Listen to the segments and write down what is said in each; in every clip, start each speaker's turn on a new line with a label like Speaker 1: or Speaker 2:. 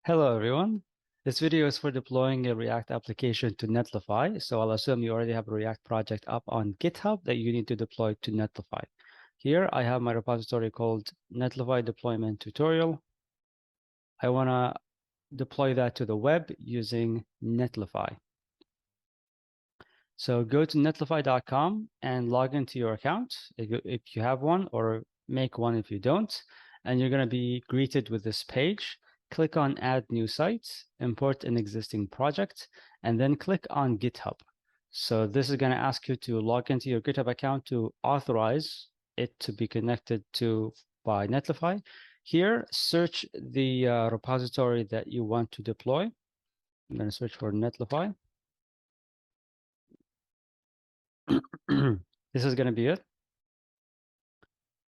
Speaker 1: Hello, everyone. This video is for deploying a React application to Netlify. So I'll assume you already have a React project up on GitHub that you need to deploy to Netlify. Here I have my repository called Netlify Deployment Tutorial. I want to deploy that to the web using Netlify. So go to netlify.com and log into your account if you have one, or make one if you don't. And you're going to be greeted with this page. Click on Add New Site, import an existing project, and then click on GitHub. So this is going to ask you to log into your GitHub account to authorize it to be connected to by Netlify. Here, search the repository that you want to deploy. I'm going to search for Netlify. This is going to be it.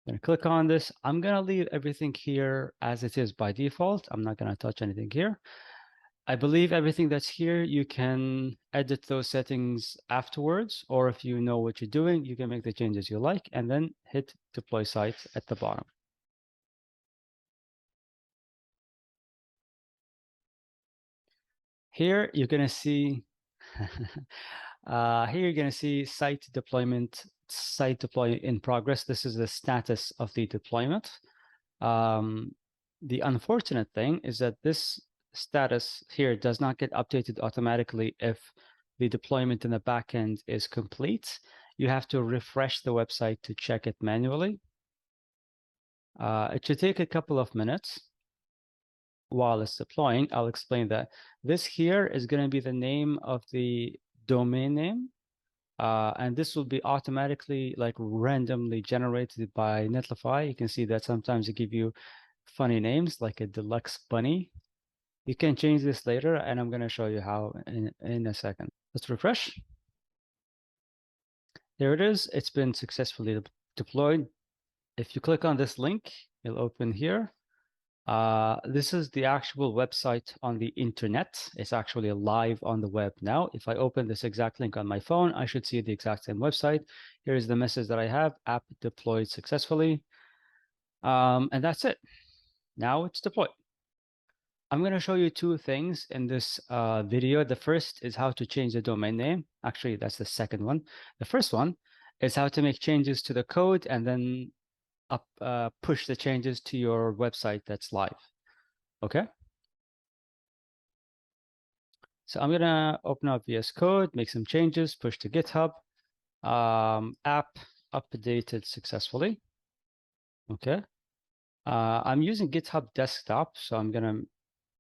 Speaker 1: I'm going to click on this. I'm going to leave everything here as it is by default. I'm not going to touch anything here. I believe everything that's here, you can edit those settings afterwards, or if you know what you're doing, you can make the changes you like and then hit deploy site at the bottom. Here you're going to see here you're going to see site deploy in progress. This is the status of the deployment. The unfortunate thing is that this status here does not get updated automatically if the deployment in the backend is complete. You have to refresh the website to check it manually. It should take a couple of minutes. While it's deploying, I'll explain that. This here is going to be the name of the domain name. And this will be automatically, like, randomly generated by Netlify. You can see that sometimes they give you funny names like a deluxe bunny. You can change this later, and I'm going to show you how in a second. Let's refresh. There it is. It's been successfully deployed. If you click on this link, it'll open here. This is the actual website on the internet. It's actually live on the web now. If I open this exact link on my phone, I should see the exact same website. Here's the message that I have: app deployed successfully. And that's it. Now it's deployed. I'm going to show you two things in this video. The first is how to change the domain name. Actually, that's the second one. The first one is how to make changes to the code and then push the changes to your website that's live. Okay. So I'm going to open up VS Code, make some changes, push to GitHub. App updated successfully. Okay. I'm using GitHub Desktop, so I'm going to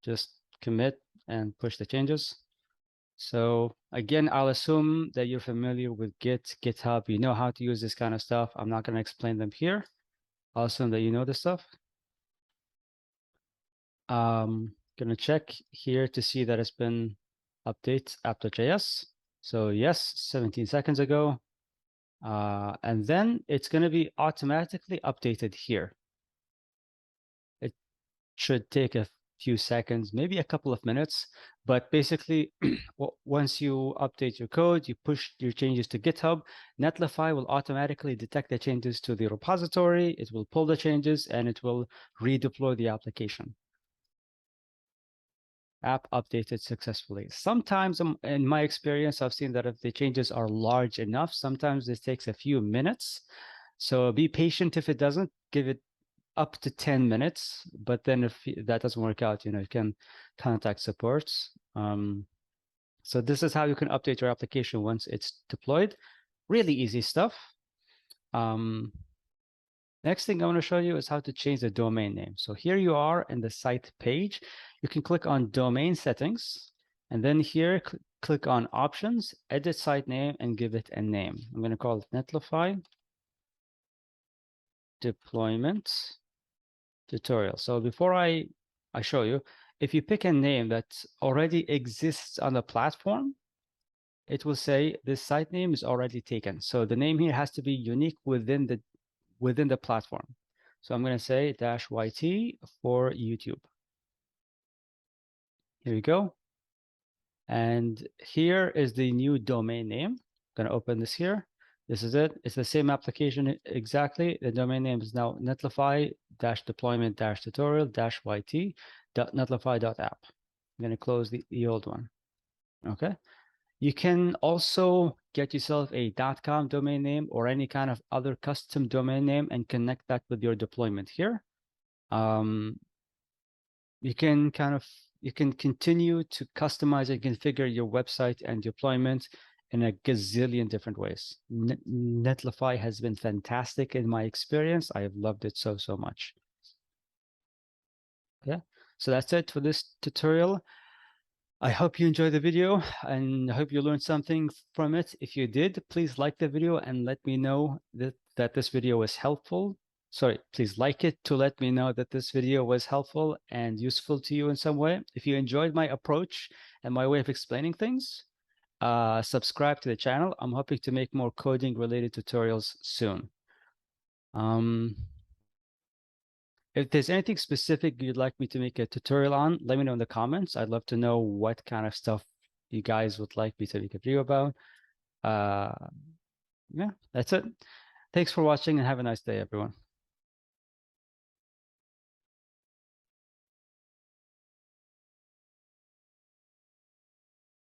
Speaker 1: just commit and push the changes. So again, I'll assume that you're familiar with GitHub. You know how to use this kind of stuff. I'm not going to explain them here. I'll assume that you know this stuff. Going to check here to see that it's been updated app.js. So yes, 17 seconds ago. And then it's going to be automatically updated here. It should take a few seconds, maybe a couple of minutes, but basically once you update your code, you push your changes to GitHub, Netlify will automatically detect the changes to the repository, it will pull the changes, and it will redeploy the application. App updated successfully. Sometimes, in my experience, I've seen that if the changes are large enough, sometimes this takes a few minutes. So be patient. If it doesn't, give it up to 10 minutes. But then if that doesn't work out, you can contact support. So this is how you can update your application once it's deployed. Really easy stuff. Next thing I want to show you is how to change the domain name. So here you are in the site page. You can click on domain settings, and then here click on options, edit site name, and give it a name. I'm going to call it Netlify Deployment Tutorial. So before I show you, if you pick a name that already exists on the platform, it will say this site name is already taken. So the name here has to be unique within the platform. So I'm going to say -YT for YouTube. Here we go. And here is the new domain name. I'm going to open this here. This is it. It's the same application exactly. The domain name is now Netlify-deployment-tutorial-YT. .netlify.app. I'm going to close the old one. Okay. You can also get yourself a .com domain name or any kind of other custom domain name and connect that with your deployment here. You can continue to customize and configure your website and deployment in a gazillion different ways. Netlify has been fantastic in my experience. I have loved it so much. Yeah, so that's it for this tutorial. I hope you enjoyed the video and I hope you learned something from it. If you did, please like the video and let me know that this video was helpful. Sorry, please like it to let me know that this video was helpful and useful to you in some way. If you enjoyed my approach and my way of explaining things, subscribe to the channel. I'm hoping to make more coding related tutorials soon. If there's anything specific you'd like me to make a tutorial on, let me know in the comments. I'd love to know what kind of stuff you guys would like me to make a video about. Yeah, that's it. Thanks for watching and have a nice day, everyone.